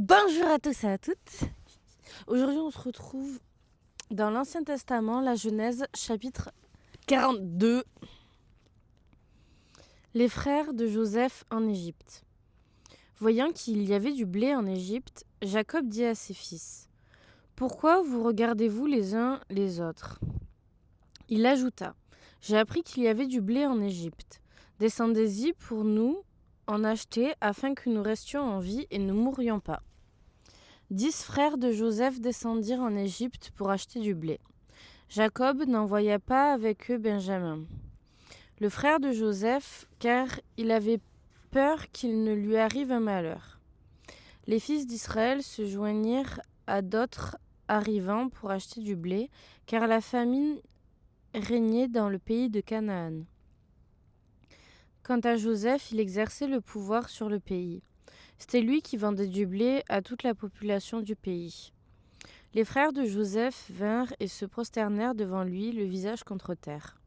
Bonjour à tous et à toutes. Aujourd'hui, on se retrouve dans l'Ancien Testament, la Genèse, chapitre 42. Les frères de Joseph en Égypte. Voyant qu'il y avait du blé en Égypte, Jacob dit à ses fils : « Pourquoi vous regardez-vous les uns les autres ?» Il ajouta : « J'ai appris qu'il y avait du blé en Égypte. Descendez-y pour nous en acheter afin que nous restions en vie et ne mourions pas. » 10 frères de Joseph descendirent en Égypte pour acheter du blé. Jacob n'envoya pas avec eux Benjamin, le frère de Joseph, car il avait peur qu'il ne lui arrive un malheur. Les fils d'Israël se joignirent à d'autres arrivant pour acheter du blé, car la famine régnait dans le pays de Canaan. Quant à Joseph, il exerçait le pouvoir sur le pays. C'était lui qui vendait du blé à toute la population du pays. Les frères de Joseph vinrent et se prosternèrent devant lui, le visage contre terre.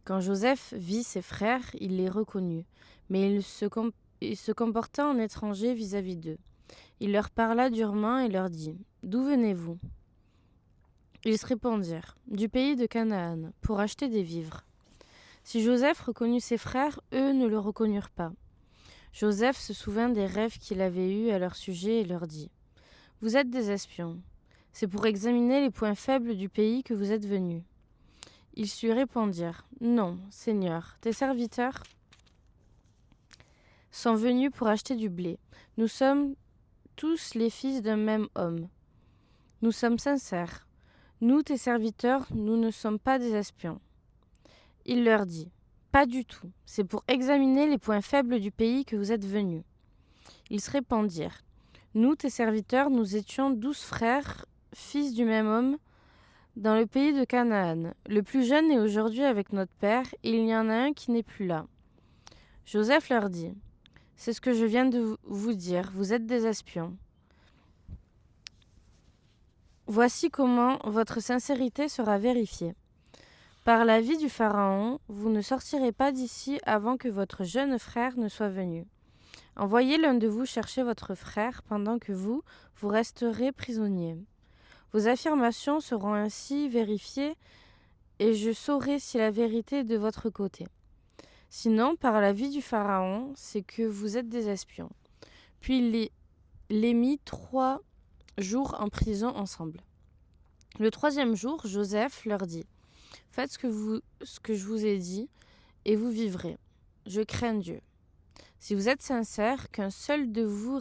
Quand Joseph vit ses frères, il les reconnut, mais il se comporta en étranger vis-à-vis d'eux. Il leur parla durement et leur dit : « D'où venez-vous ? » Ils se répondirent : « Du pays de Canaan, pour acheter des vivres. » Si Joseph reconnut ses frères, eux ne le reconnurent pas. Joseph se souvint des rêves qu'il avait eus à leur sujet et leur dit : « Vous êtes des espions. C'est pour examiner les points faibles du pays que vous êtes venus. » Ils lui répondirent : « Non, Seigneur, tes serviteurs sont venus pour acheter du blé. Nous sommes tous les fils d'un même homme. Nous sommes sincères. Nous, tes serviteurs, nous ne sommes pas des espions. » Il leur dit : « Pas du tout. C'est pour examiner les points faibles du pays que vous êtes venus. » Ils se répondirent : « Nous, tes serviteurs, nous étions 12 frères, fils du même homme, dans le pays de Canaan. Le plus jeune est aujourd'hui avec notre père, et il y en a un qui n'est plus là. » Joseph leur dit : « C'est ce que je viens de vous dire, vous êtes des espions. Voici comment votre sincérité sera vérifiée. Par la vie du Pharaon, vous ne sortirez pas d'ici avant que votre jeune frère ne soit venu. Envoyez l'un de vous chercher votre frère pendant que vous resterez prisonniers. Vos affirmations seront ainsi vérifiées et je saurai si la vérité est de votre côté. Sinon, par la vie du Pharaon, c'est que vous êtes des espions. » Puis il les mit 3 jours en prison ensemble. Le 3e jour, Joseph leur dit : « Faites ce que je vous ai dit et vous vivrez. Je crains Dieu. Si vous êtes sincères, qu'un seul de vous